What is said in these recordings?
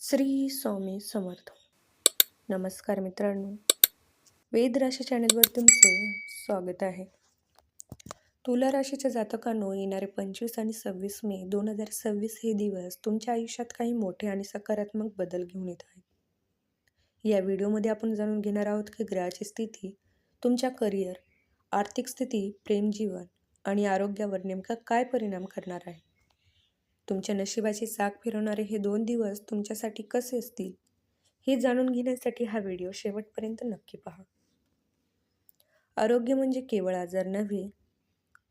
श्री स्वामी समर्थ. नमस्कार मित्रांनो, वेद राशी चॅनलवर तुमचे स्वागत आहे. तुला राशीच्या जातकांनो, येणारे 25 आणि 26 मे 2026 हे दिवस तुमच्या आयुष्यात काही मोठे आणि सकारात्मक बदल घेऊन येत आहेत. या व्हिडिओमध्ये आपण जाणून घेणार आहोत की ग्रहाची स्थिती तुमच्या करिअर, आर्थिक स्थिती, प्रेमजीवन आणि आरोग्यावर नेमका काय परिणाम करणार आहे. तुमच्या नशिबाची चाक फिरवणारे हे 2 दिवस तुमच्यासाठी कसे असतील हे जाणून घेण्यासाठी हा व्हिडिओ शेवटपर्यंत नक्की पहा. आरोग्य म्हणजे केवळ आजार नव्हे,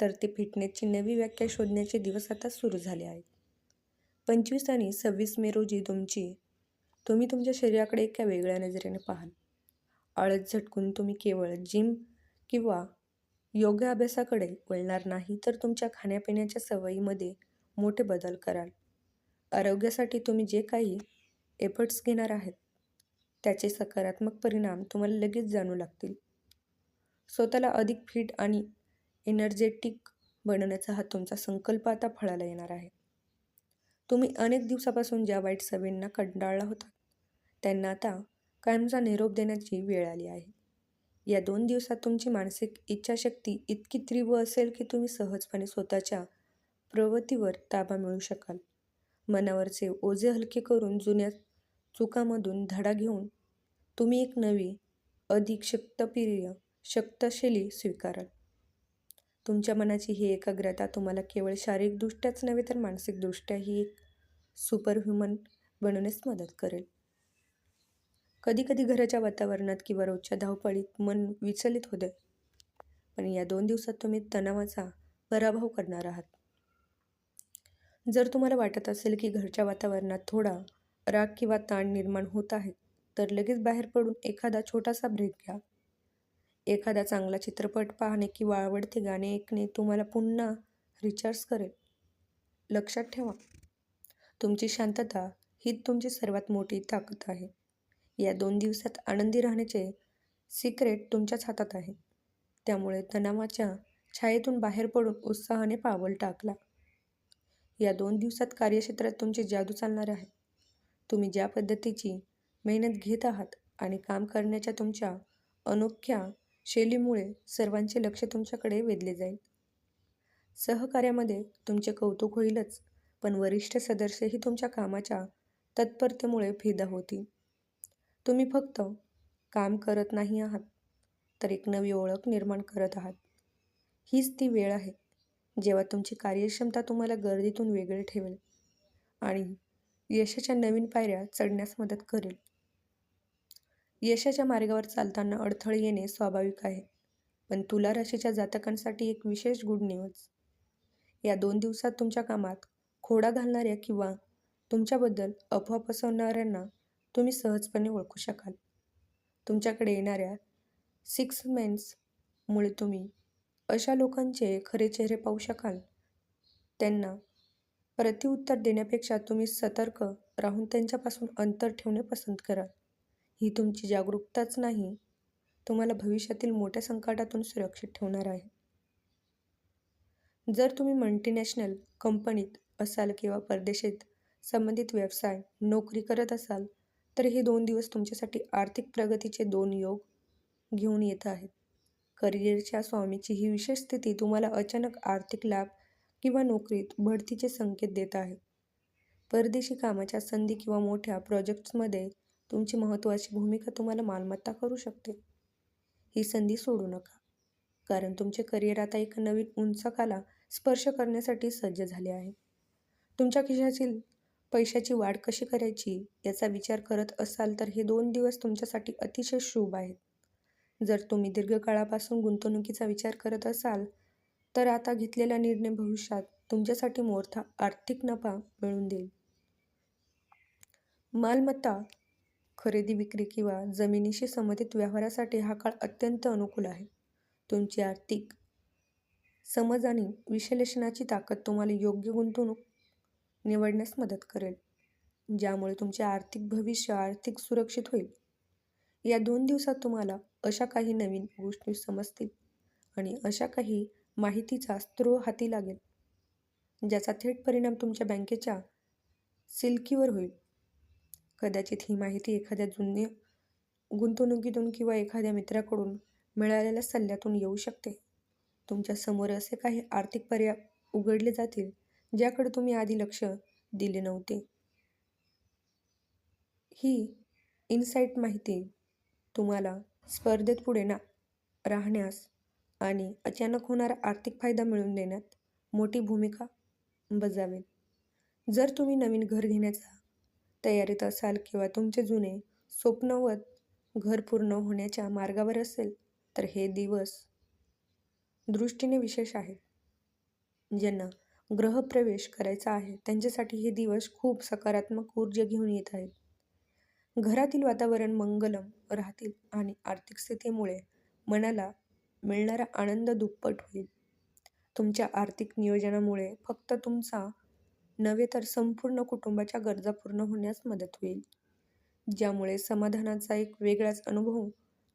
तर ते फिटनेसची नवी व्याख्या शोधण्याचे दिवस आता सुरू झाले आहेत. 25 आणि 26 मे रोजी तुम्ही तुमच्या शरीराकडे एका वेगळ्या नजरेने पाहाल. आळस झटकून तुम्ही केवळ जिम किंवा योगा अभ्यासाकडे वळणार नाही, तर तुमच्या खाण्यापिण्याच्या सवयीमध्ये मोठे बदल कराल. आरोग्यासाठी तुम्ही जे काही एफर्ट्स घेणार आहात त्याचे सकारात्मक परिणाम तुम्हाला लगेच जाणू लागतील. स्वतःला अधिक फिट आणि एनर्जेटिक बनवण्याचा हा तुमचा संकल्प आता फळाला येणार आहे. तुम्ही अनेक दिवसापासून ज्या वाईट सवयींना कंटाळला होता त्यांना आता कायमचा निरोप देण्याची वेळ आली आहे. या 2 दिवसात तुमची मानसिक इच्छाशक्ती इतकी तीव्र असेल की तुम्ही सहजपणे स्वतःच्या प्रवृत्तीवर ताबा मिळवू शकाल. मनावरचे ओझे हलके करून जुन्या चुकांमधून धडा घेऊन तुम्ही एक नवी, अधिक शक्तिशाली स्वीकाराल. तुमच्या मनाची ही एकाग्रता तुम्हाला केवळ शारीरिकदृष्ट्याच नव्हे, तर मानसिकदृष्ट्याही एक सुपरह्युमन बनवण्यास मदत करेल. कधीकधी घराच्या वातावरणात किंवा रोजच्या धावपळीत मन विचलित होते, पण या 2 दिवसात तुम्ही तणावाचा पराभव करणार आहात. जर तुम्हाला वाटत असेल की घरच्या वातावरणात थोडा राग किंवा ताण निर्माण होत आहे, तर लगेच बाहेर पडून एखादा छोटासा ब्रेक घ्या. एखादा चांगला चित्रपट पाहणे किंवा आवडते गाणे ऐकणे तुम्हाला पुन्हा रिचार्ज करेल. लक्षात ठेवा, तुमची शांतता हीच तुमची सर्वात मोठी ताकद आहे. या 2 दिवसात आनंदी राहण्याचे सिक्रेट तुमच्याच हातात आहे. त्यामुळे तणावाच्या छायेतून बाहेर पडून उत्साहाने पावल टाकला. या 2 दिवसात कार्यक्षेत्रात तुमची जादू चालणार आहे. तुम्ही ज्या पद्धतीची मेहनत घेत आहात आणि काम करण्याच्या तुमच्या अनोख्या शैलीमुळे सर्वांचे लक्ष तुमच्याकडे वेधले जाईल. सहकार्यामध्ये तुमचे कौतुक होईलच, पण वरिष्ठ सदस्यही तुमच्या कामाच्या तत्परतेमुळे फिदा होतील. तुम्ही फक्त काम करत नाही आहात, तर एक नवी ओळख निर्माण करत आहात. हीच ती वेळ आहे जेव्हा तुमची कार्यक्षमता तुम्हाला गर्दीतून वेगळे ठेवेल आणि यशाच्या नवीन पायऱ्या चढण्यास मदत करेल. यशाच्या मार्गावर चालताना अडथळे येणे स्वाभाविक आहे, पण तुला राशीच्या जातकांसाठी एक विशेष गुड न्यूज. या 2 दिवसात तुमच्या कामात खोडा घालणाऱ्या किंवा तुमच्याबद्दल अफवा पसरवणाऱ्यांना तुम्ही सहजपणे ओळखू शकाल. तुमच्याकडे येणाऱ्या सिक्स मेन्समुळे तुम्ही अशा लोकांचे खरे चेहरे पाहू शकाल. त्यांना प्रत्युत्तर देण्यापेक्षा तुम्ही सतर्क राहून त्यांच्यापासून अंतर ठेवणे पसंत कराल. ही तुमची जागरूकताच नाही, तुम्हाला भविष्यातील मोठ्या संकटातून सुरक्षित ठेवणार आहे. जर तुम्ही मल्टीनॅशनल कंपनीत असाल किंवा परदेशात संबंधित व्यवसाय नोकरी करत असाल, तर हे 2 दिवस तुमच्यासाठी आर्थिक प्रगतीचे 2 योग घेऊन येत आहेत. करिअरच्या स्वामीची ही विशेष स्थिती तुम्हाला अचानक आर्थिक लाभ किंवा नोकरीत बढतीचे संकेत देत आहे. परदेशी कामाच्या संधी किंवा मोठ्या प्रोजेक्ट्समध्ये तुमची महत्त्वाची भूमिका तुम्हाला मालमत्ता करू शकते. ही संधी सोडू नका, कारण तुमचे करिअर आता एका नवीन उंचाकाला स्पर्श करण्यासाठी सज्ज झाले आहे. तुमच्या खिशातील पैशाची वाढ कशी करायची याचा विचार करत असाल, तर हे 2 दिवस तुमच्यासाठी अतिशय शुभ आहेत. जर तुम्ही दीर्घकाळापासून गुंतवणुकीचा विचार करत असाल, तर आता घेतलेला निर्णय भविष्यात तुमच्यासाठी मोठा आर्थिक नफा मिळवून देईल. मालमत्ता खरेदी, विक्री किंवा जमिनीशी संबंधित व्यवहारासाठी हा काळ अत्यंत अनुकूल आहे. तुमची आर्थिक समज आणि विश्लेषणाची ताकद तुम्हाला योग्य गुंतवणूक निवडण्यास मदत करेल, ज्यामुळे तुमचे आर्थिक भविष्य आर्थिक सुरक्षित होईल. या 2 दिवसात तुम्हाला अशा काही नवीन गोष्टी समजतील आणि अशा काही माहितीचा स्रोत हाती लागेल, ज्याचा थेट परिणाम तुमच्या बँकेच्या सिल्कीवर होईल. कदाचित ही माहिती एखाद्या जुन्या गुंतवणुकीतून किंवा एखाद्या मित्राकडून मिळालेल्या सल्ल्यातून येऊ शकते. तुमच्या समोर असे काही आर्थिक पर्याय उघडले जातील ज्याकडे तुम्ही आधी लक्ष दिले नव्हते. ही इनसाईट माहिती तुम्हाला स्पर्धेत पुढे राहण्यास आणि अचानक होणारा आर्थिक फायदा मिळवून देण्यात मोठी भूमिका बजावेल. जर तुम्ही नवीन घर घेण्याच्या तयारीत असाल किंवा तुमचे जुने स्वप्नवत घर पूर्ण होण्याच्या मार्गावर असेल तर हे दिवस दृष्टीने विशेष आहेत. ज्यांना गृहप्रवेश करायचा आहे त्यांच्यासाठी हे दिवस खूप सकारात्मक ऊर्जा घेऊन येत आहेत. घरातील वातावरण मंगलम राहतील आणि आर्थिक स्थितीमुळे मनाला मिळणारा आनंद दुप्पट होईल. तुमच्या आर्थिक नियोजनामुळे फक्त तुमचा नव्हे तर संपूर्ण कुटुंबाच्या गरजा पूर्ण होण्यास मदत होईल, ज्यामुळे समाधानाचा एक वेगळाच अनुभव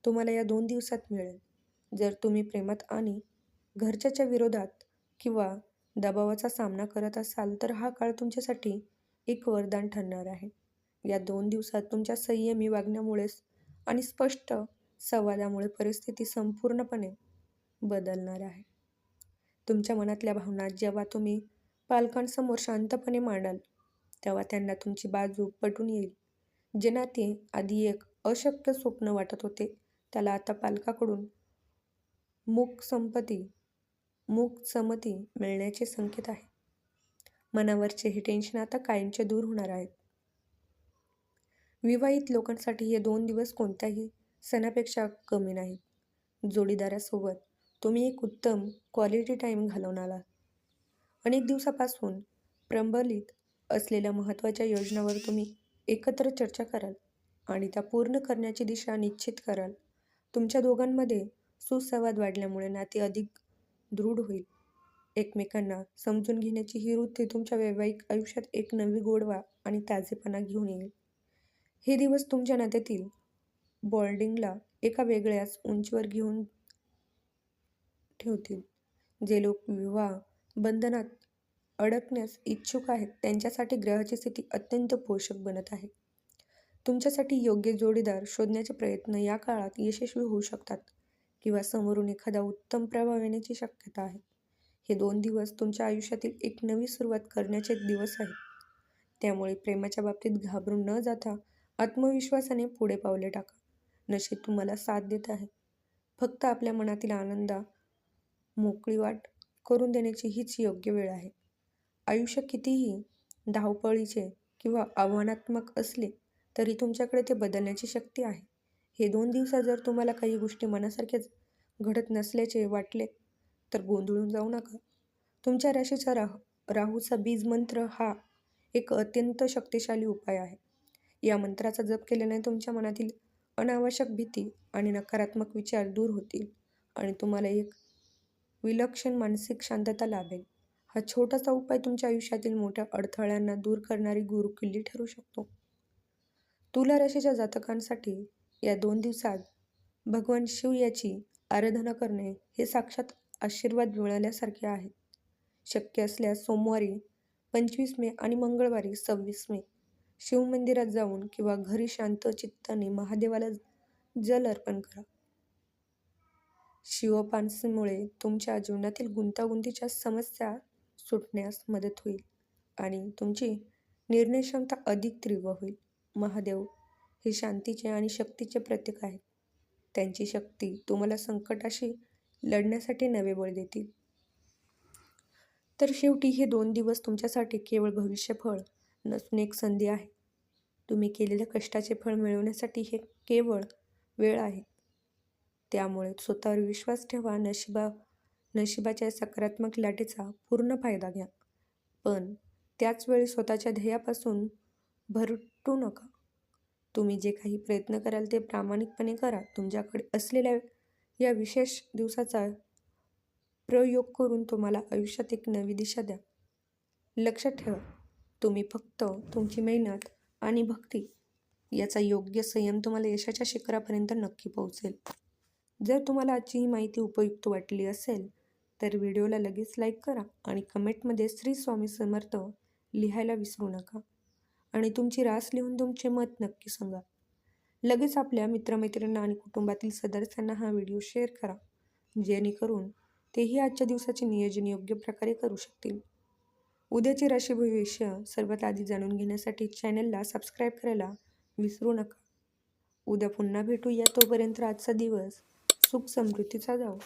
तुम्हाला या 2 दिवसात मिळेल. जर तुम्ही प्रेमात आणि घरच्याच्या विरोधात किंवा दबावाचा सामना करत असाल तर हा काळ तुमच्यासाठी एक वरदान ठरणार आहे. या 2 दिवसात तुमच्या संयमी वागण्यामुळे आणि स्पष्ट संवादामुळे परिस्थिती संपूर्णपणे बदलणार आहे. तुमच्या मनातल्या भावना जेव्हा तुम्ही पालकांसमोर शांतपणे मांडाल तेव्हा त्यांना तुमची बाजू पटून येईल. जे नाते आधी एक अशक्य स्वप्न वाटत होते त्याला आता पालकाकडून मूक संमती मिळण्याचे संकेत आहे. मनावरचे हे टेन्शन आता कायमचे दूर होणार आहेत. विवाहित लोकांसाठी हे 2 दिवस कोणत्याही सणापेक्षा कमी नाहीत. जोडीदारासोबत तुम्ही एक उत्तम क्वालिटी टाईम घालवणार आहात. अनेक दिवसापासून प्रलंबित असलेल्या महत्त्वाच्या योजनांवर तुम्ही एकत्र चर्चा कराल आणि त्या पूर्ण करण्याची दिशा निश्चित कराल. तुमच्या दोघांमध्ये सुसंवाद वाढल्यामुळे नाते अधिक दृढ होईल. एकमेकांना समजून घेण्याची ही वृत्ती तुमच्या वैवाहिक आयुष्यात एक नवी गोडवा आणि ताजेपणा घेऊन येईल. हे दिवस तुमच्या नात्यातील बॉन्डिंगला एका वेगळ्याच उंचीवर घेऊन ठेवतील. जे लोक विवाह बंधनात अडकण्यास इच्छुक आहेत त्यांच्यासाठी ग्रहाची स्थिती अत्यंत पोषक बनत आहे. तुमच्यासाठी योग्य जोडीदार शोधण्याचे प्रयत्न या काळात यशस्वी होऊ शकतात किंवा समोरून एखादा उत्तम प्रभाव येण्याची शक्यता आहे. हे 2 दिवस तुमच्या आयुष्यातील एक नवी सुरुवात करण्याचे दिवस आहेत. त्यामुळे प्रेमाच्या बाबतीत घाबरून न जाता आत्मविश्वासाने पुढे पावले टाका. नशीब तुम्हाला साथ देत आहे. फक्त आपल्या मनातील आनंदा मोकळीवाट करून देण्याची हीच योग्य वेळ आहे. आयुष्य कितीही धावपळीचे किंवा आव्हानात्मक असले तरी तुमच्याकडे ते बदलण्याची शक्ती आहे. हे 2 दिवसात जर तुम्हाला काही गोष्टी मनासारख्याच घडत नसल्याचे वाटले तर गोंधळून जाऊ नका. तुमच्या राशीचा राहूचा बीज मंत्र हा एक अत्यंत शक्तिशाली उपाय आहे. या मंत्राचा जप केल्याने तुमच्या मनातील अनावश्यक भीती आणि नकारात्मक विचार दूर होतील आणि तुम्हाला एक विलक्षण मानसिक शांतता लाभेल. हा छोटासा उपाय तुमच्या आयुष्यातील मोठ्या अडथळ्यांना दूर करणारी गुरुकिल्ली ठरू शकतो. तुला राशीच्या जातकांसाठी या 2 दिवसात भगवान शिव याची आराधना करणे हे साक्षात आशीर्वाद मिळाल्यासारखे आहे. शक्य असल्यास सोमवारी 25 मे आणि मंगळवारी 26 मे शिवमंदिरात जाऊन किंवा घरी शांत चित्ताने महादेवाला जल अर्पण करा. शिवोपासनेमुळे तुमच्या जीवनातील गुंतागुंतीच्या समस्या सुटण्यास मदत होईल आणि तुमची निर्णय क्षमता अधिक तीव्र होईल. महादेव हे शांतीचे आणि शक्तीचे प्रतीक आहेत. त्यांची शक्ती तुम्हाला संकटाशी लढण्यासाठी नवे बळ देतील. तर शेवटी हे 2 दिवस तुमच्यासाठी केवळ भविष्यफळ नसून एक संधी आहे. तुम्ही केलेल्या कष्टाचे फळ मिळवण्यासाठी हे केवळ वेळ आहे. त्यामुळे स्वतःवर विश्वास ठेवा. नशिबाच्या सकारात्मक लाटेचा पूर्ण फायदा घ्या. पण त्याच वेळी स्वतःच्या ध्येयापासून भरटू नका. तुम्ही जे काही प्रयत्न कराल ते प्रामाणिकपणे करा. तुमच्याकडे असलेल्या या विशेष दिवसाचा प्रयोग करून तुम्हाला आयुष्यात एक नवी दिशा द्या. लक्षात ठेवा, तुम्ही फक्त तुमची मेहनत आणि भक्ती याचा योग्य संयम तुम्हाला यशाच्या शिखरापर्यंत नक्की पोहोचेल. जर तुम्हाला आजची ही माहिती उपयुक्त वाटली असेल तर व्हिडिओला लगेच लाईक करा आणि कमेंटमध्ये श्री स्वामी समर्थ लिहायला विसरू नका. आणि तुमची रास लिहून तुमचे मत नक्की सांगा. लगेच आपल्या मित्रमैत्रिणींना आणि कुटुंबातील सदस्यांना हा व्हिडिओ शेअर करा, जेणेकरून तेही आजच्या दिवसाचे नियोजन योग्य प्रकारे करू शकतील. उद्याचे राशी भविष्य सर्वात आधी जाणून घेण्यासाठी चॅनलला सबस्क्राईब करायला विसरू नका. उद्या पुन्हा भेटूया. तोपर्यंत आजचा दिवस सुख समृद्धीचा जाओ.